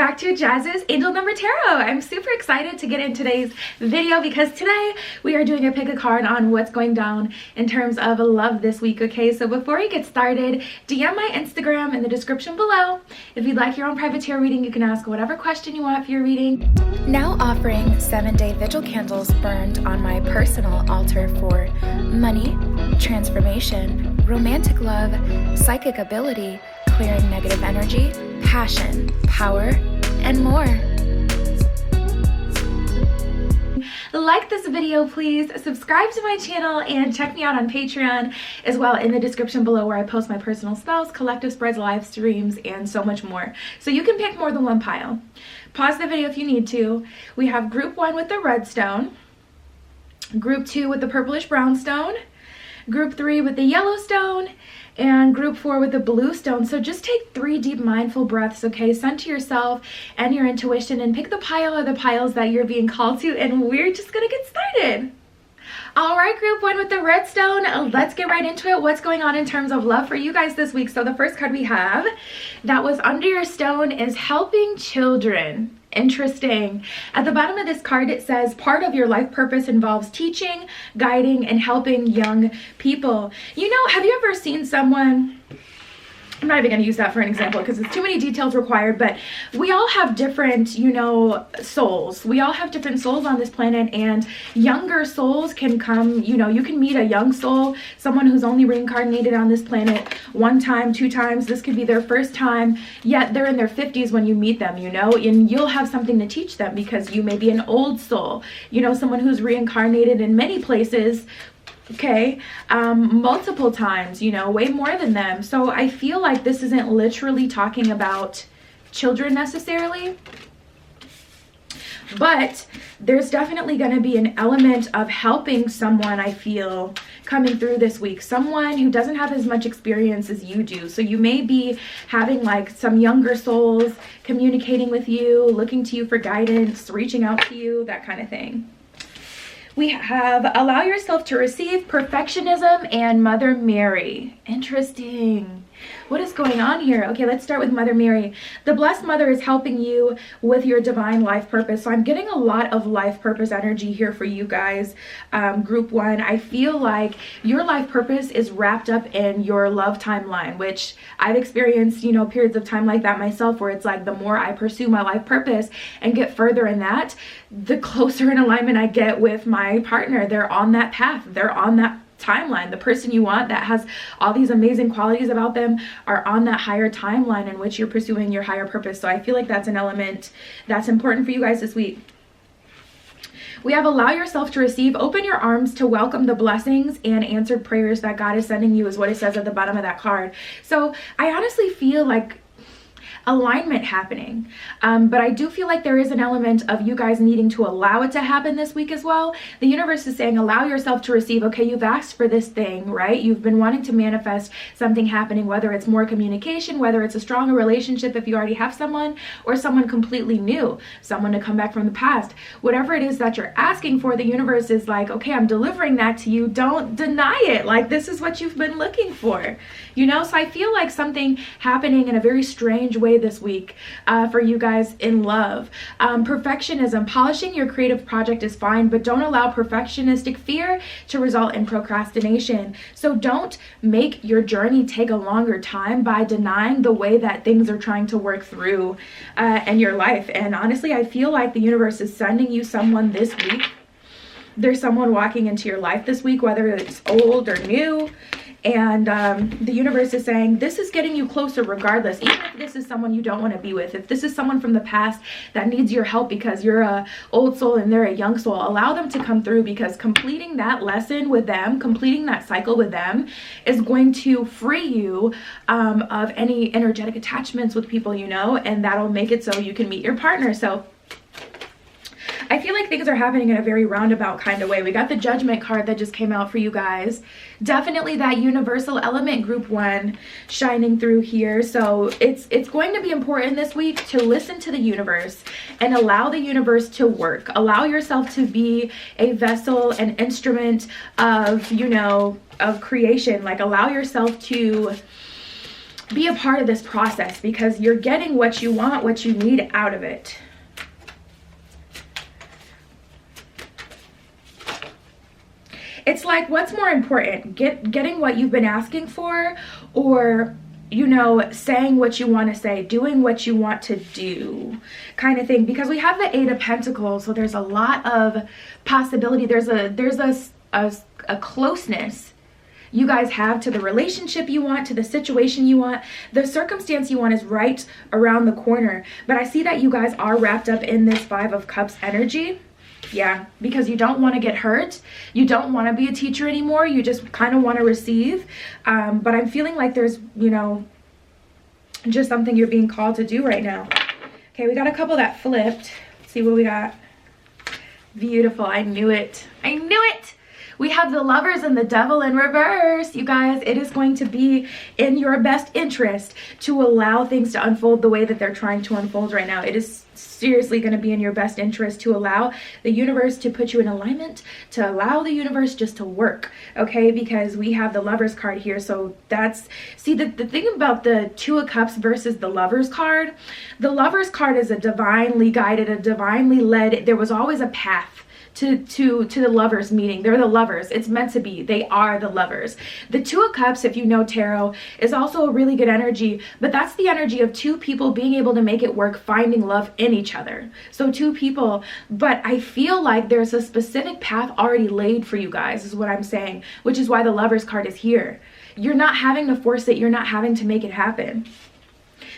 back to Jazz's Angel Number Tarot. I'm super excited to get in today's video because today we are doing a pick a card on what's going down in terms of love this week, okay? So before we get started, DM my Instagram in the description below. If you'd like your own private tarot reading, you can ask whatever question you want for your reading. Now offering 7-day vigil candles burned on my personal altar for money, transformation, romantic love, psychic ability, clearing negative energy, passion, power, and more. Like this video, please. Subscribe to my channel and check me out on Patreon as well in the description below, where I post my personal spells, collective spreads, live streams, and so much more. So you can pick more than one pile. Pause the video if you need to. We have group 1 with the red stone, group 2 with the purplish brown stone, group 3 with the yellow stone, and group 4 with the blue stone. So just take 3 deep mindful breaths, okay? Center yourself and your intuition and pick the pile or the piles that you're being called to, and we're just gonna get started. All right, group 1 with the red stone, let's get right into it. What's going on in terms of love for you guys this week? So the first card we have that was under your stone is helping children. Interesting. At the bottom of this card it says part of your life purpose involves teaching, guiding, and helping young people. You know, have you ever seen someone, I'm not even going to use that for an example because it's too many details required, but we all have different, you know, souls. We all have different souls on this planet, and younger souls can come, you know, you can meet a young soul, someone who's only reincarnated on this planet 1 time, 2 times. This could be their first time, yet they're in their 50s when you meet them, you know, and you'll have something to teach them because you may be an old soul, you know, someone who's reincarnated in many places, okay, multiple times, you know, way more than them. So I feel like this isn't literally talking about children necessarily, but there's definitely going to be an element of helping someone, I feel, coming through this week. Someone who doesn't have as much experience as you do. So you may be having like some younger souls communicating with you, looking to you for guidance, reaching out to you, that kind of thing. We have allow yourself to receive, perfectionism, and Mother Mary. Interesting. What is going on here? Okay, let's start with Mother Mary. The Blessed Mother is helping you with your divine life purpose. So I'm getting a lot of life purpose energy here for you guys. Group 1, I feel like your life purpose is wrapped up in your love timeline, which I've experienced, you know, periods of time like that myself, where it's like the more I pursue my life purpose and get further in that, the closer in alignment I get with my partner. They're on that path. They're on that timeline. The person you want that has all these amazing qualities about them are on that higher timeline in which you're pursuing your higher purpose. So I feel like that's an element that's important for you guys this week. We have allow yourself to receive, open your arms to welcome the blessings and answered prayers that God is sending you, is what it says at the bottom of that card. So I honestly feel like alignment happening, but I do feel like there is an element of you guys needing to allow it to happen this week as well. The universe is saying allow yourself to receive. Okay, you've asked for this thing, right? You've been wanting to manifest something happening, whether it's more communication, whether it's a stronger relationship if you already have someone, or someone completely new, someone to come back from the past. Whatever it is that you're asking for, the universe is like, okay, I'm delivering that to you. Don't deny it. Like, this is what you've been looking for, you know? So I feel like something happening in a very strange way this week for you guys in love. Perfectionism, polishing your creative project is fine, but don't allow perfectionistic fear to result in procrastination. So don't make your journey take a longer time by denying the way that things are trying to work through in your life. And honestly, I feel like the universe is sending you someone this week. There's someone walking into your life this week, whether it's old or new. And the universe is saying this is getting you closer regardless, even if this is someone you don't want to be with. If this is someone from the past that needs your help because you're a old soul and they're a young soul, allow them to come through, because completing that lesson with them, completing that cycle with them is going to free you of any energetic attachments with people, you know, and that'll make it so you can meet your partner. So I feel like things are happening in a very roundabout kind of way. We got the Judgment card that just came out for you guys. Definitely that universal element, group 1, shining through here. So it's going to be important this week to listen to the universe and allow the universe to work. Allow yourself to be a vessel, an instrument of, you know, of creation. Like, allow yourself to be a part of this process, because you're getting what you want, what you need out of it. It's like, what's more important, getting what you've been asking for, or, you know, saying what you want to say, doing what you want to do, kind of thing? Because we have the Eight of Pentacles, so there's a lot of possibility. There's a closeness you guys have to the relationship you want, to the situation you want. The circumstance you want is right around the corner. But I see that you guys are wrapped up in this Five of Cups energy. Yeah, because you don't want to get hurt. You don't want to be a teacher anymore. You just kind of want to receive. But I'm feeling like there's, you know, just something you're being called to do right now. Okay, we got a couple that flipped. Let's see what we got. Beautiful. I knew it. I knew it. We have the Lovers and the Devil in reverse. You guys, it is going to be in your best interest to allow things to unfold the way that they're trying to unfold right now. It is seriously going to be in your best interest to allow the universe to put you in alignment, to allow the universe just to work, okay? Because we have the Lovers card here. So that's, see, the thing about the Two of Cups versus the Lovers card, the Lovers card is a divinely guided, a divinely led, there was always a path to the lovers meeting. They're the lovers. It's meant to be. They are the lovers. The Two of Cups, if you know tarot, is also a really good energy, but that's the energy of two people being able to make it work, finding love in each other. So two people, but I feel like there's a specific path already laid for you guys, is what I'm saying, which is why the Lovers card is here. You're not having to force it. You're not having to make it happen.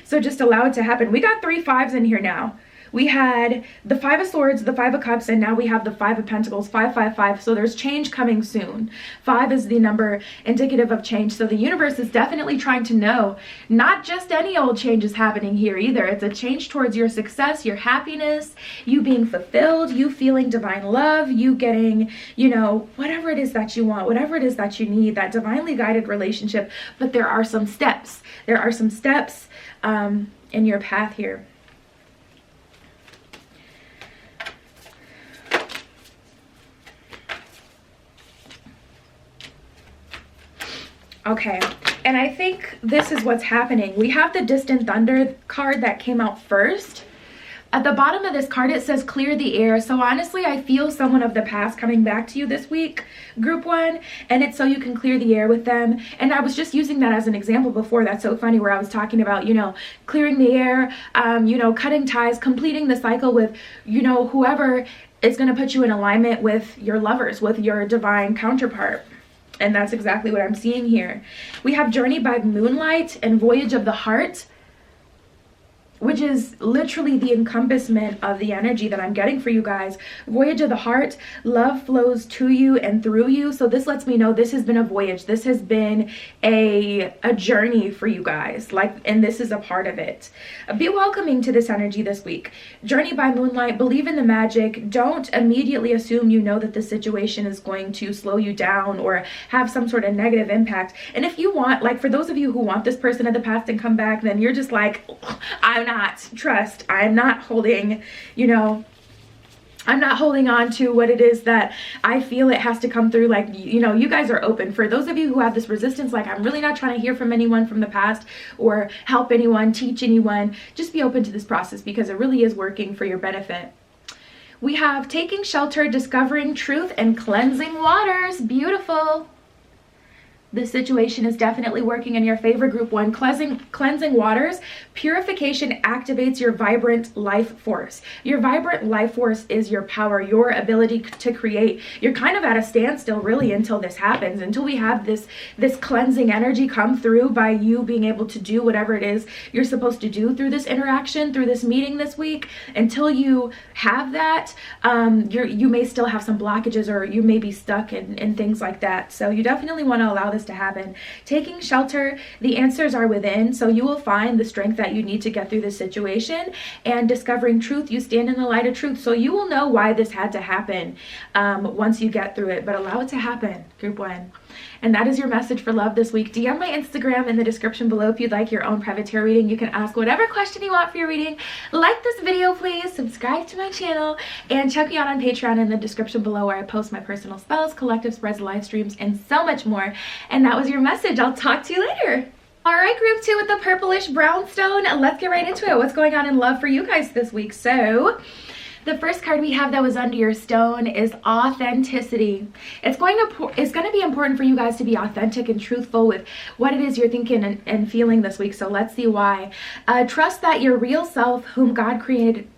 So just allow it to happen. We got 3 5s in here now. We had the Five of Swords, the Five of Cups, and now we have the Five of Pentacles, 5, 5, 5. So there's change coming soon. 5 is the number indicative of change. So the universe is definitely trying to know not just any old change is happening here either. It's a change towards your success, your happiness, you being fulfilled, you feeling divine love, you getting, you know, whatever it is that you want, whatever it is that you need, that divinely guided relationship. But there are some steps. There are some steps in your path here. Okay, and I think this is what's happening. We have the Distant Thunder card that came out first. At the bottom of this card, it says clear the air. So honestly, I feel someone of the past coming back to you this week, group 1, and it's so you can clear the air with them. And I was just using that as an example before. That's so funny, where I was talking about, you know, clearing the air, you know, cutting ties, completing the cycle with, you know, whoever is going to put you in alignment with your lovers, with your divine counterpart. And that's exactly what I'm seeing here. We have Journey by Moonlight and Voyage of the Heart, which is literally the encompassment of the energy that I'm getting for you guys. Voyage of the Heart, love flows to you and through you. So this lets me know this has been a voyage. This has been a journey for you guys. Like, and this is a part of it. Be welcoming to this energy this week. Journey by Moonlight, believe in the magic. Don't immediately assume you know that the situation is going to slow you down or have some sort of negative impact. And if you want, like for those of you who want this person of the past and come back, then you're just like, I'm not holding, you know, I'm not holding on to what it is that I feel it has to come through. Like, you know, you guys are open. For those of you who have this resistance, like I'm really not trying to hear from anyone from the past or help anyone, teach anyone, just be open to this process because it really is working for your benefit. We have taking shelter, discovering truth, and cleansing waters. Beautiful. This situation is definitely working in your favor, group 1. Cleansing waters. Purification activates your vibrant life force. Your vibrant life force is your power, your ability to create. You're kind of at a standstill really until this happens, until we have this cleansing energy come through by you being able to do whatever it is you're supposed to do through this interaction, through this meeting this week. Until you have that, you may still have some blockages or you may be stuck in things like that. So you definitely want to allow this to happen. Taking shelter, the answers are within, so you will find the strength that you need to get through this situation. And discovering truth, you stand in the light of truth, so you will know why this had to happen once you get through it. But allow it to happen, group 1. And that is your message for love this week. DM my Instagram in the description below if you'd like your own private tarot reading. You can ask whatever question you want for your reading. Like this video, please. Subscribe to my channel. And check me out on Patreon in the description below, where I post my personal spells, collective spreads, live streams, and so much more. And that was your message. I'll talk to you later. All right, group 2 with the purplish brownstone. Let's get right into it. What's going on in love for you guys this week? So the first card we have that was under your stone is authenticity. It's going to be important for you guys to be authentic and truthful with what it is you're thinking and feeling this week. So let's see why. Trust that your real self, whom God created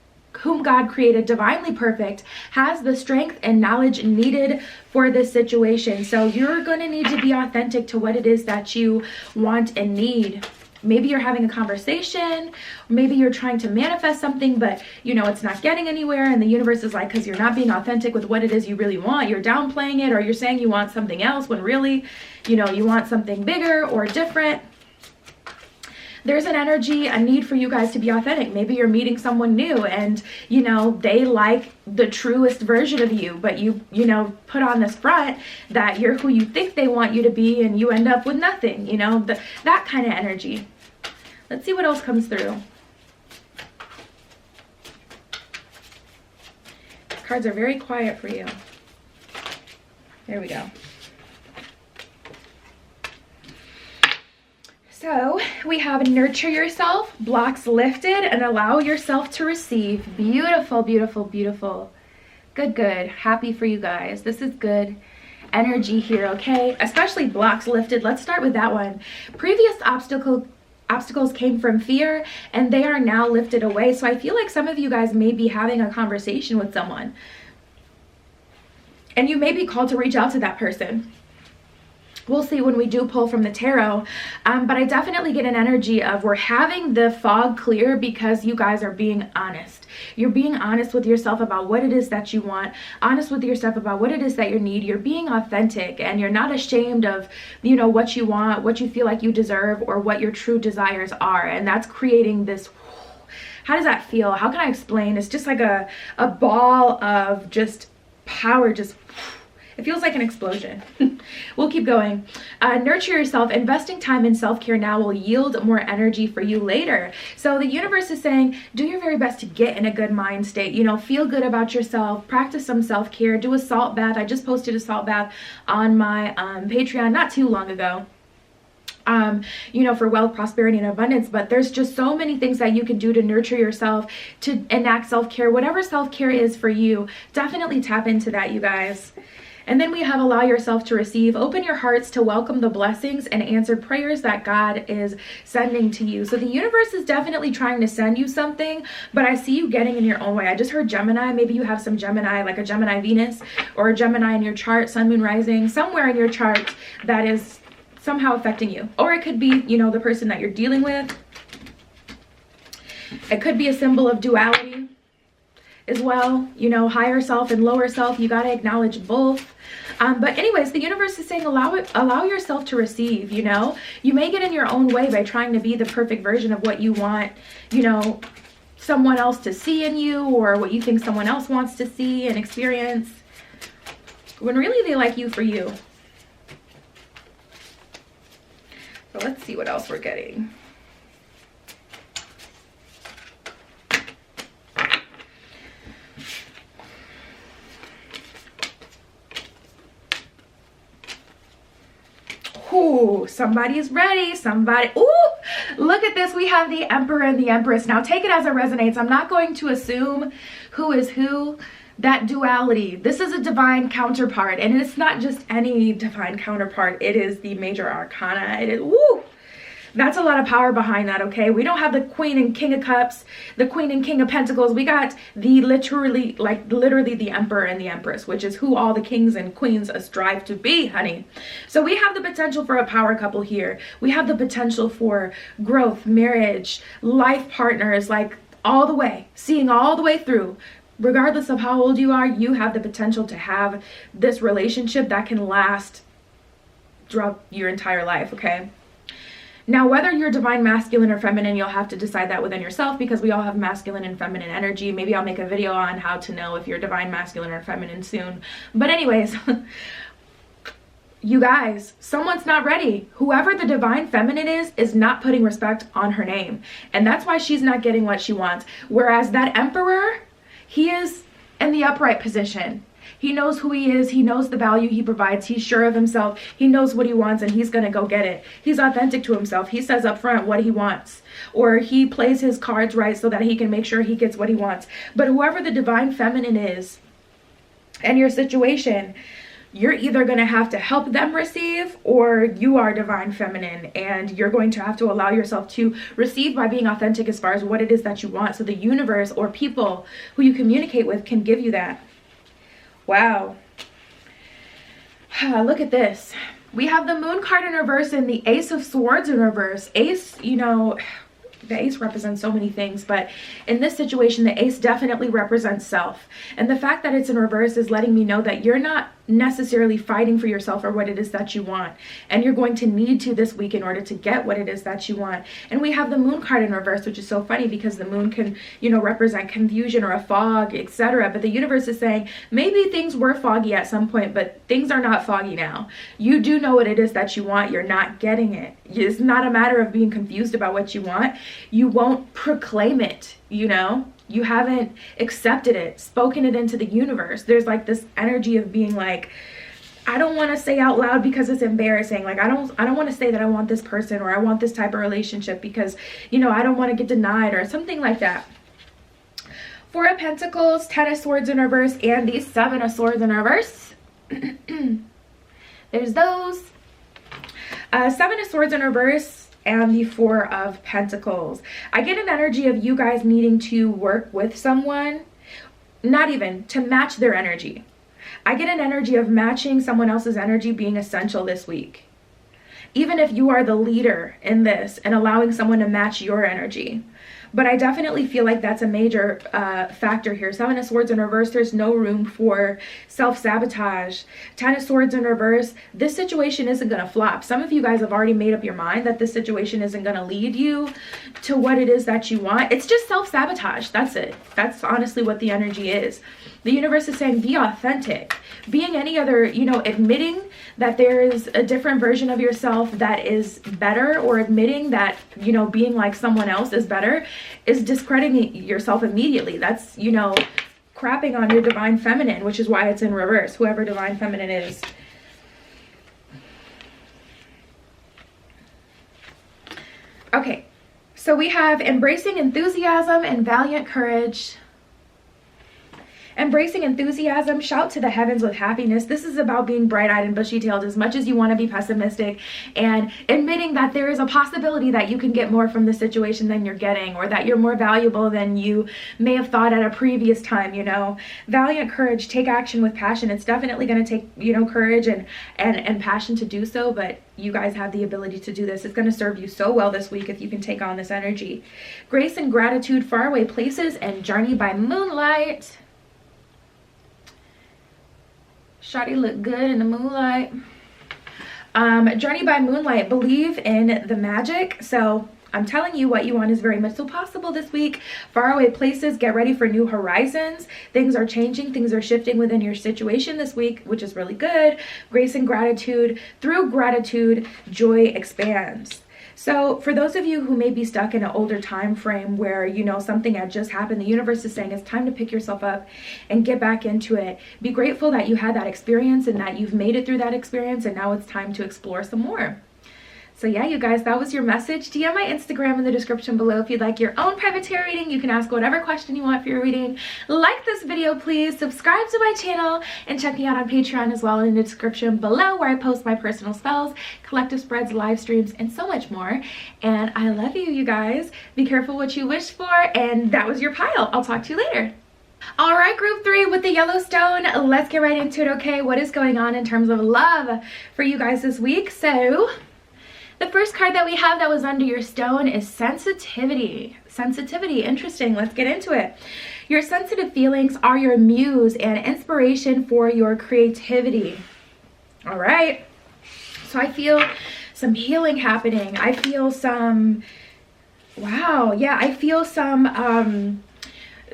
divinely perfect, has the strength and knowledge needed for this situation. So you're going to need to be authentic to what it is that you want and need. Maybe you're having a conversation, maybe you're trying to manifest something, but you know it's not getting anywhere, and the universe is like, because you're not being authentic with what it is you really want, you're downplaying it, or you're saying you want something else when really, you know, you want something bigger or different. There's an energy, a need for you guys to be authentic. Maybe you're meeting someone new and, you know, they like the truest version of you, but you know, put on this front that you're who you think they want you to be, and you end up with nothing, you know, that kind of energy. Let's see what else comes through. Cards are very quiet for you. There we go. So we have nurture yourself, blocks lifted, and allow yourself to receive. Beautiful, beautiful, beautiful. Good, good. Happy for you guys. This is good energy here, okay? Especially blocks lifted. Let's start with that one. Previous obstacles came from fear, and they are now lifted away. So I feel like some of you guys may be having a conversation with someone, and you may be called to reach out to that person. We'll see when we do pull from the tarot, but I definitely get an energy of we're having the fog clear because you guys are being honest. You're being honest with yourself about what it is that you want, honest with yourself about what it is that you need. You're being authentic, and you're not ashamed of, you know, what you want, what you feel like you deserve, or what your true desires are. And that's creating this, how does that feel? How can I explain? It's just like a ball of just power, just, it feels like an explosion. We'll keep going. Nurture yourself. Investing time in self-care now will yield more energy for you later. So the universe is saying, do your very best to get in a good mind state. You know, feel good about yourself. Practice some self-care. Do a salt bath. I just posted a salt bath on my Patreon not too long ago. You know, for wealth, prosperity, and abundance. But there's just so many things that you can do to nurture yourself, to enact self-care. Whatever self-care is for you, definitely tap into that, you guys. And then we have allow yourself to receive. Open your hearts to welcome the blessings and answered prayers that God is sending to you. So the universe is definitely trying to send you something, but I see you getting in your own way. I just heard Gemini. Maybe you have some Gemini, like a Gemini Venus or a Gemini in your chart, Sun, Moon, Rising, somewhere in your chart that is somehow affecting you. Or it could be, you know, the person that you're dealing with. It could be a symbol of duality as well, you know, higher self and lower self. You got to acknowledge both. But anyways, the universe is saying allow yourself to receive. You know, you may get in your own way by trying to be the perfect version of what you want, you know, someone else to see in you, or what you think someone else wants to see and experience, when really they like you for you. So let's see what else we're getting. Ooh, somebody's ready. Somebody. Ooh, look at this. We have the Emperor and the Empress. Now take it as it resonates. I'm not going to assume who is who. That duality. This is a divine counterpart, and it's not just any divine counterpart. It is the major arcana. It is, woo, that's a lot of power behind that, okay? We don't have the Queen and King of Cups, the Queen and King of Pentacles. We got the literally the Emperor and the Empress, which is who all the kings and queens strive to be, honey. So we have the potential for a power couple here. We have the potential for growth, marriage, life partners, like all the way, seeing all the way through. Regardless of how old you are, you have the potential to have this relationship that can last throughout your entire life, okay? Now, whether you're divine masculine or feminine, you'll have to decide that within yourself, because we all have masculine and feminine energy. Maybe I'll make a video on how to know if you're divine masculine or feminine soon. But anyways, you guys, someone's not ready. Whoever the divine feminine is not putting respect on her name. And that's why she's not getting what she wants. Whereas that Emperor, he is in the upright position. He knows who he is. He knows the value he provides. He's sure of himself. He knows what he wants, and he's going to go get it. He's authentic to himself. He says up front what he wants, or he plays his cards right so that he can make sure he gets what he wants. But whoever the divine feminine is and your situation, you're either going to have to help them receive, or you are divine feminine and you're going to have to allow yourself to receive by being authentic as far as what it is that you want, so the universe or people who you communicate with can give you that. Wow. Look at this. We have the Moon card in reverse and the Ace of Swords in reverse. Ace, you know, the ace represents so many things, but in this situation, the ace definitely represents self. And the fact that it's in reverse is letting me know that you're not necessarily fighting for yourself or what it is that you want. And you're going to need to this week in order to get what it is that you want. And we have the Moon card in reverse, which is so funny because the moon can, you know, represent confusion or a fog, etc. But the universe is saying maybe things were foggy at some point, but things are not foggy now. You do know what it is that you want. You're not getting it. It's not a matter of being confused about what you want. You won't proclaim it, you know? You haven't accepted it, spoken it into the universe. There's like this energy of being like, I don't want to say out loud because it's embarrassing. Like, I don't want to say that I want this person or I want this type of relationship because, you know, I don't want to get denied or something like that. Four of Pentacles, 10 of Swords in reverse, and the 7 of Swords in reverse. There's those. 7 of Swords in reverse and the 4 of Pentacles. I get an energy of you guys needing to work with someone, not even to match their energy. I get an energy of matching someone else's energy being essential this week. Even if you are the leader in this and allowing someone to match your energy. But I definitely feel like that's a major factor here. 7 of Swords in reverse, there's no room for self-sabotage. 10 of Swords in reverse, this situation isn't going to flop. Some of you guys have already made up your mind that this situation isn't going to lead you to what it is that you want. It's just self-sabotage. That's it. That's honestly what the energy is. The universe is saying be authentic. Being any other, you know, admitting that there is a different version of yourself that is better, or admitting that, you know, being like someone else is better, is discrediting yourself immediately. That's, you know, crapping on your divine feminine, which is why it's in reverse, whoever divine feminine is. Okay, so we have embracing enthusiasm and valiant courage. Embracing enthusiasm, shout to the heavens with happiness. This is about being bright-eyed and bushy-tailed as much as you want to be pessimistic, and admitting that there is a possibility that you can get more from the situation than you're getting, or that you're more valuable than you may have thought at a previous time, you know. Valiant courage, take action with passion. It's definitely going to take, you know, courage and passion to do so, but you guys have the ability to do this. It's going to serve you so well this week if you can take on this energy. Grace and gratitude, faraway places, and journey by moonlight. Shawty look good in the moonlight. Journey by moonlight, believe in the magic. So I'm telling you, what you want is very much so possible this week. Faraway places, get ready for new horizons. Things are changing, things are shifting within your situation this week, which is really good. Grace and gratitude, through gratitude, joy expands. So for those of you who may be stuck in an older time frame where, you know, something had just happened, the universe is saying it's time to pick yourself up and get back into it. Be grateful that you had that experience and that you've made it through that experience, and now it's time to explore some more. So yeah, you guys, that was your message. DM my Instagram in the description below if you'd like your own private tarot reading. You can ask whatever question you want for your reading. Like this video, please. Subscribe to my channel and check me out on Patreon as well in the description below, where I post my personal spells, collective spreads, live streams, and so much more. And I love you, you guys. Be careful what you wish for. And that was your pile. I'll talk to you later. All right, group 3 with the Yellowstone. Let's get right into it, okay? What is going on in terms of love for you guys this week? So the first card that we have that was under your stone is sensitivity. Sensitivity, interesting. Let's get into it. Your sensitive feelings are your muse and inspiration for your creativity. All right. So I feel some healing happening. I feel some, wow, yeah, I feel some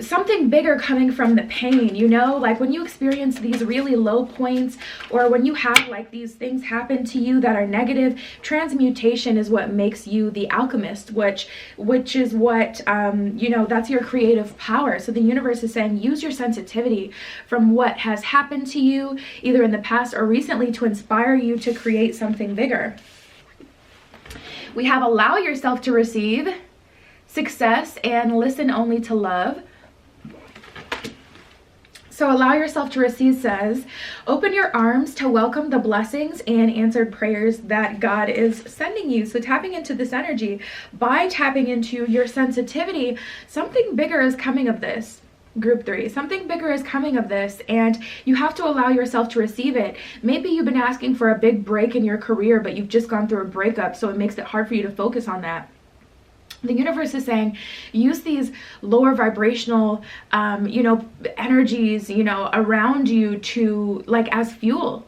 something bigger coming from the pain, you know, like when you experience these really low points, or when you have like these things happen to you that are negative, transmutation is what makes you the alchemist, which is what, you know, that's your creative power. So the universe is saying, use your sensitivity from what has happened to you, either in the past or recently, to inspire you to create something bigger. We have allow yourself to receive, success, and listen only to love. So allow yourself to receive says, open your arms to welcome the blessings and answered prayers that God is sending you. So tapping into this energy, by tapping into your sensitivity, something bigger is coming of this. Group 3, something bigger is coming of this, and you have to allow yourself to receive it. Maybe you've been asking for a big break in your career, but you've just gone through a breakup, so it makes it hard for you to focus on that. The universe is saying, use these lower vibrational, you know, energies, you know, around you to, like, as fuel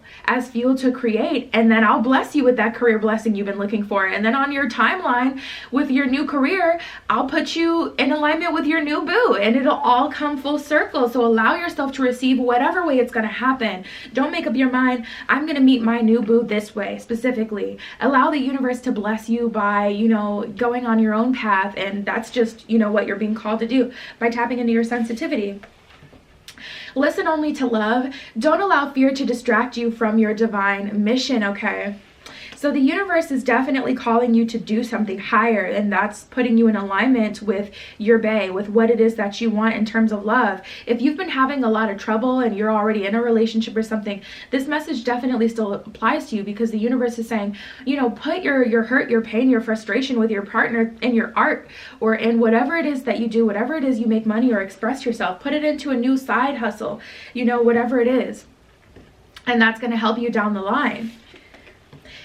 to create, and then I'll bless you with that career blessing you've been looking for. And then on your timeline with your new career, I'll put you in alignment with your new boo, and it'll all come full circle. So allow yourself to receive whatever way it's going to happen. Don't make up your mind, I'm going to meet my new boo this way specifically. Allow the universe to bless you by, you know, going on your own path, and that's just, you know, what you're being called to do by tapping into your sensitivity. Listen only to love. Don't allow fear to distract you from your divine mission, okay? So the universe is definitely calling you to do something higher, and that's putting you in alignment with your bae, with what it is that you want in terms of love. If you've been having a lot of trouble and you're already in a relationship or something, this message definitely still applies to you, because the universe is saying, you know, put your hurt, your pain, your frustration with your partner in your art, or in whatever it is that you do, whatever it is you make money or express yourself. Put it into a new side hustle, you know, whatever it is. And that's going to help you down the line.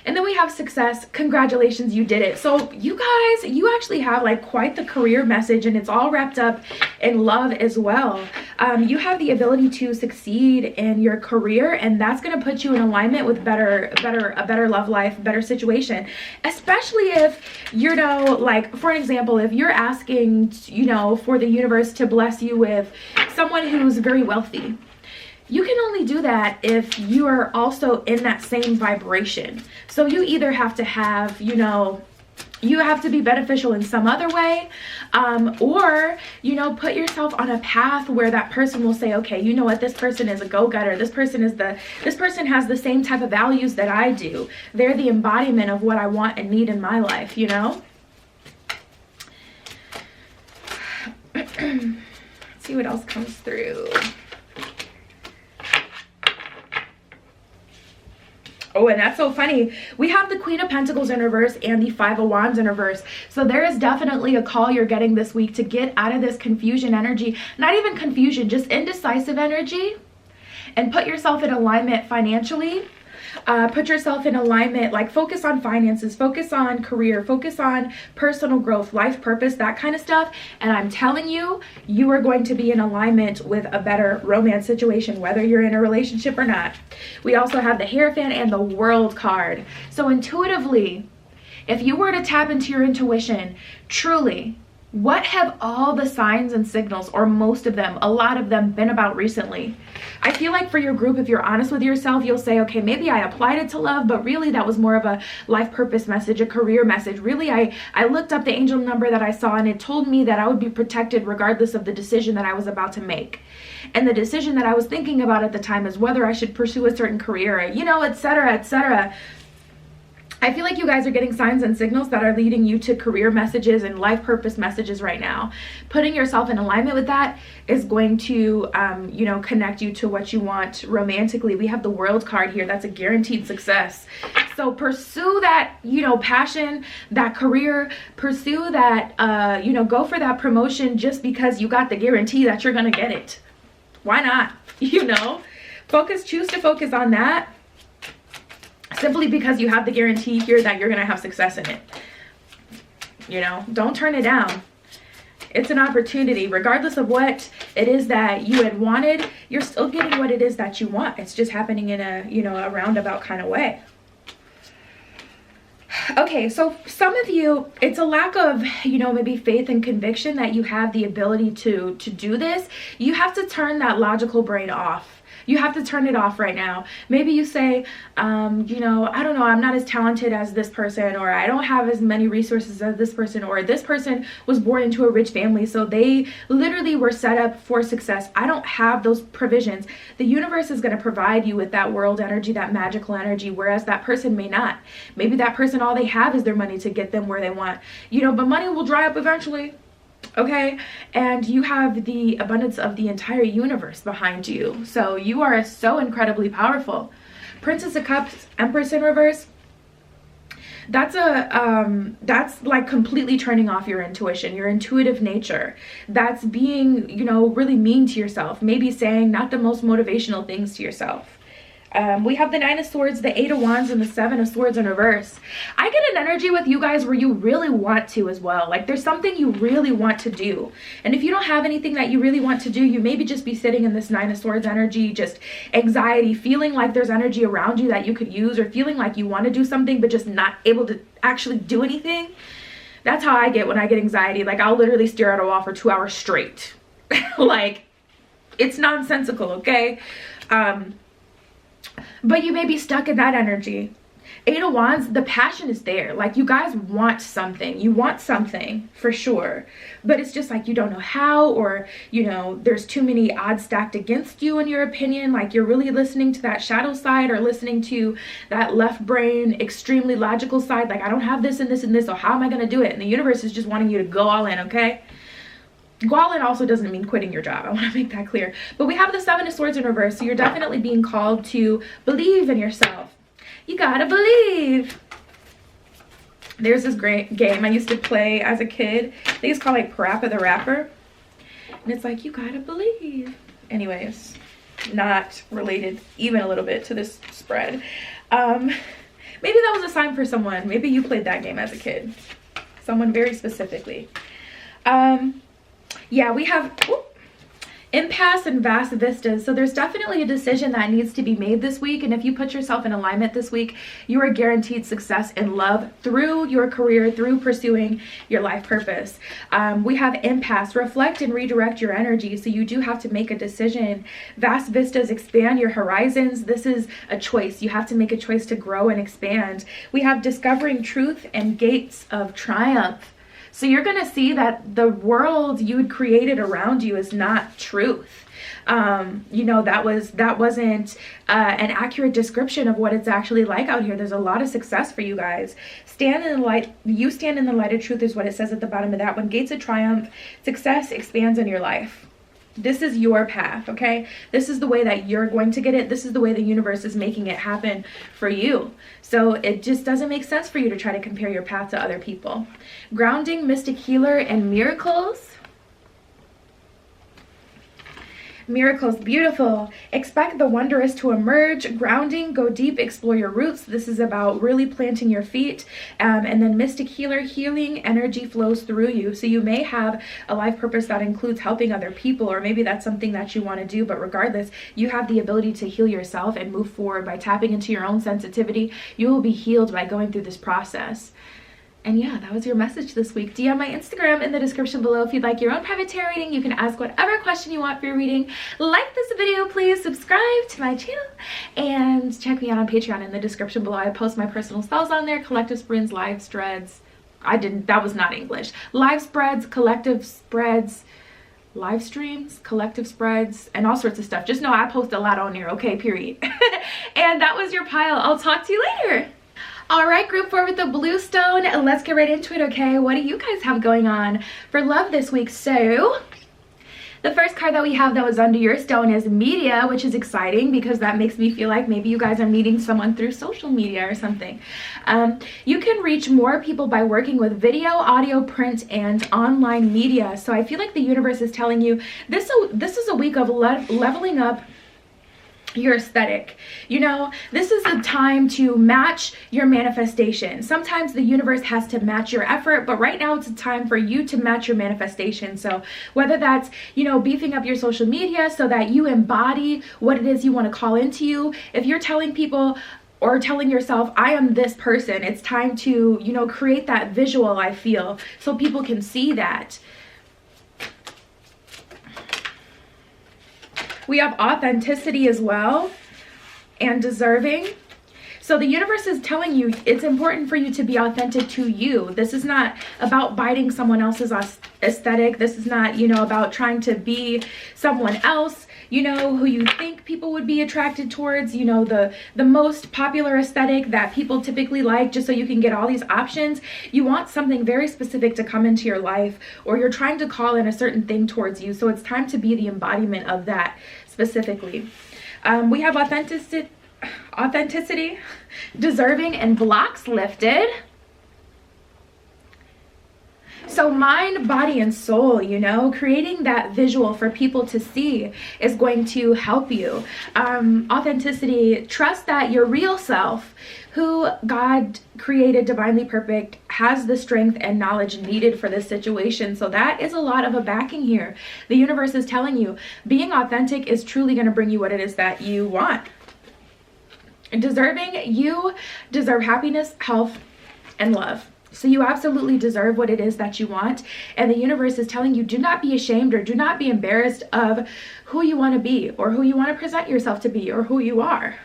And then we have success. Congratulations, you did it. So you guys, you actually have like quite the career message, and it's all wrapped up in love as well. You have the ability to succeed in your career, and that's going to put you in alignment with a better love life, better situation. Especially if, you know, like for an example, if you're asking, you know, for the universe to bless you with someone who's very wealthy. You can only do that if you are also in that same vibration. So you either have to have, you know, you have to be beneficial in some other way, or, you know, put yourself on a path where that person will say, okay, you know what, this person is a go-getter. This person has the same type of values that I do. They're the embodiment of what I want and need in my life, you know? Let's see what else comes through. Oh, and that's so funny. We have the Queen of Pentacles in reverse and the Five of Wands in reverse. So there is definitely a call you're getting this week to get out of this confusion energy. Not even confusion, just indecisive energy. And put yourself in alignment financially. Put yourself in alignment, like focus on finances, focus on career, focus on personal growth, life purpose, that kind of stuff. And I'm telling you, you are going to be in alignment with a better romance situation, whether you're in a relationship or not. We also have the Hierophant and the World card. So intuitively, if you were to tap into your intuition, truly, what have all the signs and signals, or most of them, a lot of them, been about recently? I feel like for your group, if you're honest with yourself, you'll say, okay, maybe I applied it to love, but really that was more of a life purpose message, a career message. Really, I looked up the angel number that I saw, and it told me that I would be protected regardless of the decision that I was about to make. And the decision that I was thinking about at the time is whether I should pursue a certain career, you know, etc., etc. I feel like you guys are getting signs and signals that are leading you to career messages and life purpose messages right now. Putting yourself in alignment with that is going to, you know, connect you to what you want romantically. We have the World card here. That's a guaranteed success. So pursue that, you know, passion, that career, pursue that, you know, go for that promotion just because you got the guarantee that you're going to get it. Why not? You know, choose to focus on that. Simply because you have the guarantee here that you're going to have success in it. You know, don't turn it down. It's an opportunity. Regardless of what it is that you had wanted, you're still getting what it is that you want. It's just happening in a, you know, a roundabout kind of way. Okay, so some of you, it's a lack of, you know, maybe faith and conviction that you have the ability to do this. You have to turn that logical brain off. You have to turn it off right now. Maybe you say, you know, I don't know, I'm not as talented as this person, or I don't have as many resources as this person, or this person was born into a rich family, so they literally were set up for success. I don't have those provisions. The universe is going to provide you with that world energy, that magical energy, whereas that person may not. Maybe that person, all they have is their money to get them where they want, you know, but money will dry up eventually. Okay, and you have the abundance of the entire universe behind you, so you are so incredibly powerful. Princess of Cups, Empress in reverse, that's like completely turning off your intuition, your intuitive nature. That's being, you know, really mean to yourself, maybe saying not the most motivational things to yourself. We have the Nine of Swords, the Eight of Wands, and the Seven of Swords in reverse. I get an energy with you guys where you really want to as well. Like there's something you really want to do. And if you don't have anything that you really want to do, you maybe just be sitting in this Nine of Swords energy, just anxiety, feeling like there's energy around you that you could use, or feeling like you want to do something but just not able to actually do anything. That's how I get when I get anxiety. Like I'll literally stare at a wall for 2 hours straight. Like it's nonsensical, okay? But you may be stuck in that energy. Eight of Wands, the passion is there. Like you guys want something. You want something for sure. But it's just like you don't know how, or, you know, there's too many odds stacked against you in your opinion. Like you're really listening to that shadow side, or listening to that left brain, extremely logical side. Like I don't have this and this and this, so how am I going to do it? And the universe is just wanting you to go all in, okay? Go all in also doesn't mean quitting your job. I want to make that clear. But we have the Seven of Swords in reverse. So you're definitely being called to believe in yourself. You gotta believe. There's this great game I used to play as a kid. I think it's called like Parappa the Rapper. And it's like, you gotta believe. Anyways, not related even a little bit to this spread. Maybe that was a sign for someone. Maybe you played that game as a kid. Someone very specifically. Yeah, we have impasse and vast vistas. So there's definitely a decision that needs to be made this week. And if you put yourself in alignment this week, you are guaranteed success in love through your career, through pursuing your life purpose. We have impasse, reflect and redirect your energy. So you do have to make a decision. Vast vistas, expand your horizons. This is a choice. You have to make a choice to grow and expand. We have discovering truth and gates of triumph. So you're going to see that the world you had created around you is not truth. You know, that wasn't an accurate description of what it's actually like out here. There's a lot of success for you guys. Stand in the light. You stand in the light of truth is what it says at the bottom of that one. Gates of triumph. Success expands in your life. This is your path, okay? This is the way that you're going to get it. This is the way the universe is making it happen for you. So it just doesn't make sense for you to try to compare your path to other people. Grounding, mystic healer, and miracles. Miracles, beautiful. Expect the wondrous to emerge. Grounding, go deep, explore your roots. This is about really planting your feet. And then mystic healer, healing energy flows through you. So you may have a life purpose that includes helping other people, or maybe that's something that you want to do. But regardless, you have the ability to heal yourself and move forward by tapping into your own sensitivity. You will be healed by going through this process. And yeah, that was your message this week. DM my Instagram in the description below if you'd like your own private tarot reading. You can ask whatever question you want for your reading. Like this video, please. Subscribe to my channel. And check me out on Patreon in the description below. I post my personal spells on there. Collective spreads, live spreads. That was not English. Live spreads, collective spreads, live streams, collective spreads, and all sorts of stuff. Just know I post a lot on there, okay, period. And that was your pile. I'll talk to you later. All right, group 4 with the blue stone. Let's get right into it, okay? What do you guys have going on for love this week? So the first card that we have that was under your stone is media, which is exciting because that makes me feel like maybe you guys are meeting someone through social media or something. You can reach more people by working with video, audio, print, and online media. So I feel like the universe is telling you this is a week of leveling up your aesthetic. You know, this is a time to match your manifestation. Sometimes the universe has to match your effort, but right now it's a time for you to match your manifestation. So whether that's, you know, beefing up your social media so that you embody what it is you want to call into you. If you're telling people, or telling yourself, I am this person. It's time to, you know, create that visual, I feel, so people can see that. We have authenticity as well, and deserving. So the universe is telling you it's important for you to be authentic to you. This is not about biting someone else's aesthetic. This is not, you know, about trying to be someone else, you know, who you think people would be attracted towards, you know, the most popular aesthetic that people typically like, just so you can get all these options. You want something very specific to come into your life, or you're trying to call in a certain thing towards you. So it's time to be the embodiment of that specifically. We have authenticity, deserving, and blocks lifted. So mind, body, and soul, you know, creating that visual for people to see is going to help you. Authenticity, trust that your real self, who God created divinely perfect, has the strength and knowledge needed for this situation. So that is a lot of a backing here. The universe is telling you being authentic is truly going to bring you what it is that you want. Deserving, you deserve happiness, health, and love. So you absolutely deserve what it is that you want. And the universe is telling you, do not be ashamed or do not be embarrassed of who you want to be, or who you want to present yourself to be, or who you are.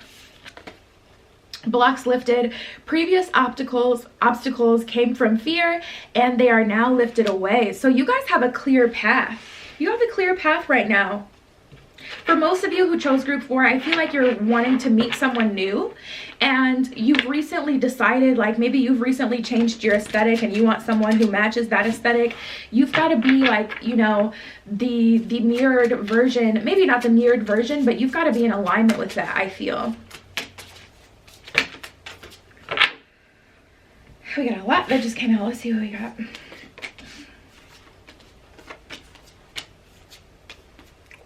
Blocks lifted. Previous obstacles came from fear, and they are now lifted away. So you guys have a clear path. You have a clear path right now. For most of you who chose group 4, I feel like you're wanting to meet someone new, and you've recently decided, like maybe you've recently changed your aesthetic and you want someone who matches that aesthetic. You've got to be like, you know, the mirrored version, maybe not the mirrored version, but you've got to be in alignment with that, I feel. We got a lot that just came out. Let's see what we got.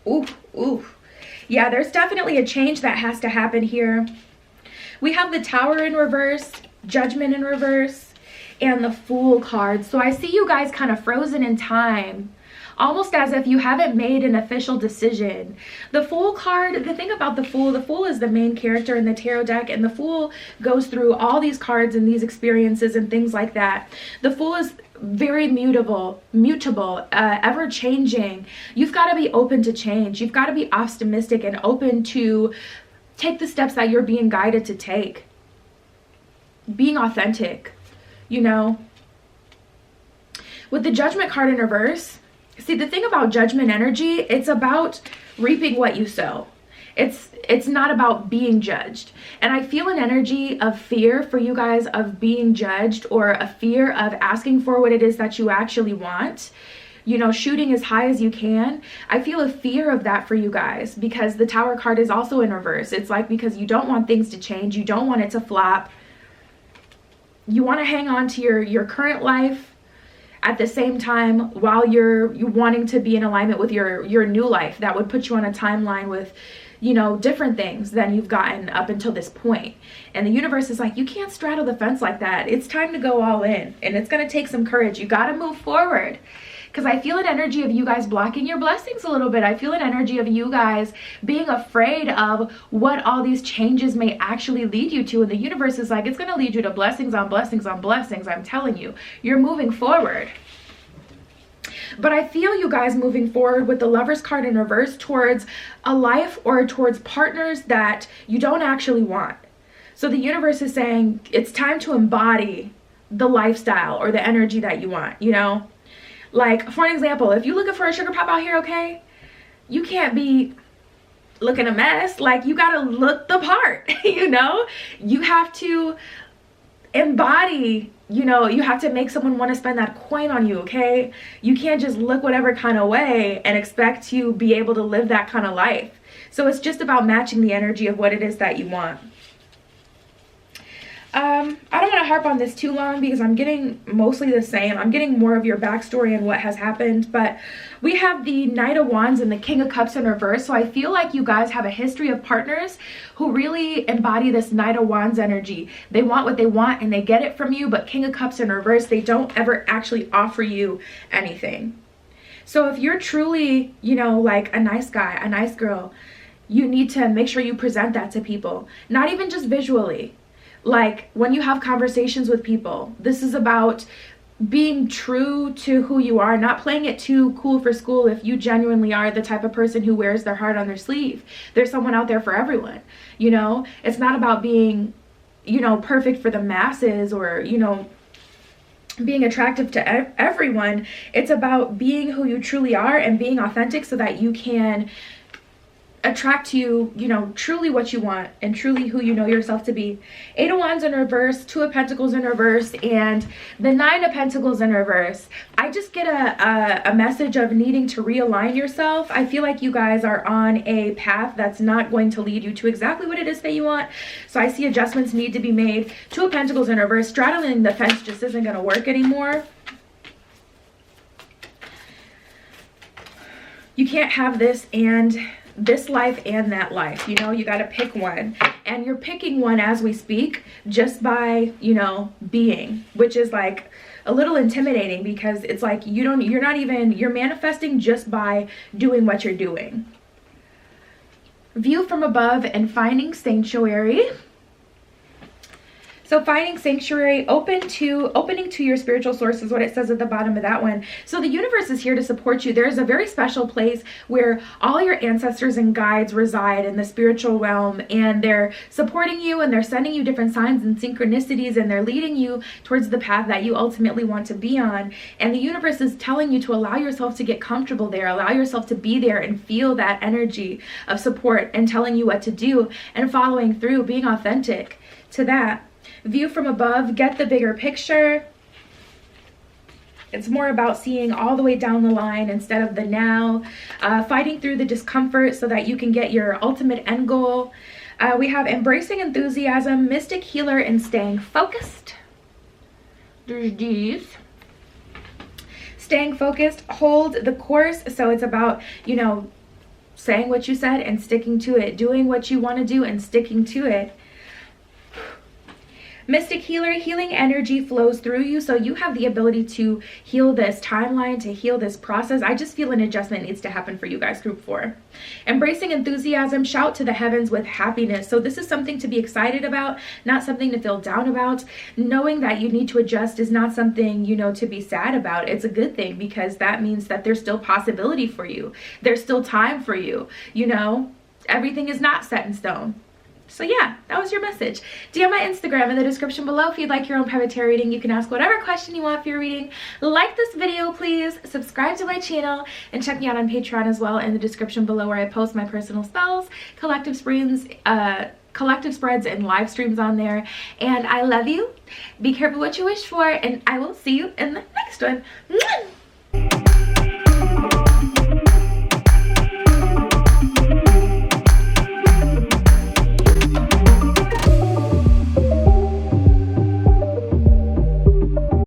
Ooh, ooh. Yeah, there's definitely a change that has to happen here. We have the Tower in reverse, Judgment in reverse, and the Fool card. So I see you guys kind of frozen in time, almost as if you haven't made an official decision. The Fool card, the thing about the Fool is the main character in the tarot deck, and the Fool goes through all these cards and these experiences and things like that. The Fool is very mutable, ever changing. You've got to be open to change. You've got to be optimistic and open to take the steps that you're being guided to take. Being authentic, you know. With the Judgment card in reverse, see, the thing about Judgment energy, it's about reaping what you sow. It's not about being judged. And I feel an energy of fear for you guys of being judged, or a fear of asking for what it is that you actually want. You know, shooting as high as you can. I feel a fear of that for you guys, because the Tower card is also in reverse. It's like, because you don't want things to change. You don't want it to flop. You want to hang on to your current life at the same time while you're wanting to be in alignment with your new life that would put you on a timeline with, you know, different things than you've gotten up until this point. And the universe is like, you can't straddle the fence like that. It's time to go all in, and it's going to take some courage. You got to move forward. Because I feel an energy of you guys blocking your blessings a little bit. I feel an energy of you guys being afraid of what all these changes may actually lead you to. And the universe is like, it's going to lead you to blessings on blessings on blessings. I'm telling you, you're moving forward. But I feel you guys moving forward with the Lovers card in reverse towards a life or towards partners that you don't actually want. So the universe is saying it's time to embody the lifestyle or the energy that you want, you know? Like, for an example, if you're looking for a sugar pop out here, okay, you can't be looking a mess. Like, you gotta look the part, you know? You have to embody, you know, you have to make someone want to spend that coin on you, okay? You can't just look whatever kind of way and expect to be able to live that kind of life. So it's just about matching the energy of what it is that you want. I don't want to harp on this too long because I'm getting mostly the same. I'm getting more of your backstory and what has happened, but we have the Knight of Wands and the King of Cups in reverse. So I feel like you guys have a history of partners who really embody this Knight of Wands energy. They want what they want and they get it from you, but King of Cups in reverse, they don't ever actually offer you anything. So if you're truly, you know, like a nice guy, a nice girl, you need to make sure you present that to people, not even just visually. like when you have conversations with people, this is about being true to who you are, not playing it too cool for school. If you genuinely are the type of person who wears their heart on their sleeve, there's someone out there for everyone. You know, it's not about being, you know, perfect for the masses, or, you know, being attractive to everyone. It's about being who you truly are and being authentic so that you can attract to you know, truly what you want and truly who you know yourself to be. 8 of Wands in reverse, 2 of Pentacles in reverse, and the 9 of Pentacles in reverse. I just get a message of needing to realign yourself. I feel like you guys are on a path that's not going to lead you to exactly what it is that you want. So I see adjustments need to be made. 2 of Pentacles in reverse. Straddling the fence just isn't going to work anymore. You can't have this life and that life, you know, you got to pick one, and you're picking one as we speak just by, you know, being, which is like a little intimidating, because it's like you're manifesting just by doing what you're doing. View from above and finding sanctuary. So finding sanctuary, opening to your spiritual source is what it says at the bottom of that one. So the universe is here to support you. There's a very special place where all your ancestors and guides reside in the spiritual realm, and they're supporting you, and they're sending you different signs and synchronicities, and they're leading you towards the path that you ultimately want to be on. And the universe is telling you to allow yourself to get comfortable there, allow yourself to be there and feel that energy of support, and telling you what to do and following through, being authentic to that. View from above, get the bigger picture. It's more about seeing all the way down the line instead of the now. Fighting through the discomfort so that you can get your ultimate end goal. We have embracing enthusiasm, mystic healer, and staying focused. There's these. Staying focused, hold the course. So it's about, you know, saying what you said and sticking to it, doing what you want to do and sticking to it. Mystic healer, healing energy flows through you, so you have the ability to heal this timeline, to heal this process. I just feel an adjustment needs to happen for you guys, group 4. Embracing enthusiasm, shout to the heavens with happiness. So this is something to be excited about, not something to feel down about. Knowing that you need to adjust is not something, you know, to be sad about. It's a good thing, because that means that there's still possibility for you. There's still time for you, you know. Everything is not set in stone. So yeah, that was your message. DM my Instagram in the description below if you'd like your own private tarot reading. You can ask whatever question you want for your reading. Like this video, please. Subscribe to my channel and check me out on Patreon as well in the description below, where I post my personal spells, collective spreads, and live streams on there. And I love you. Be careful what you wish for, and I will see you in the next one.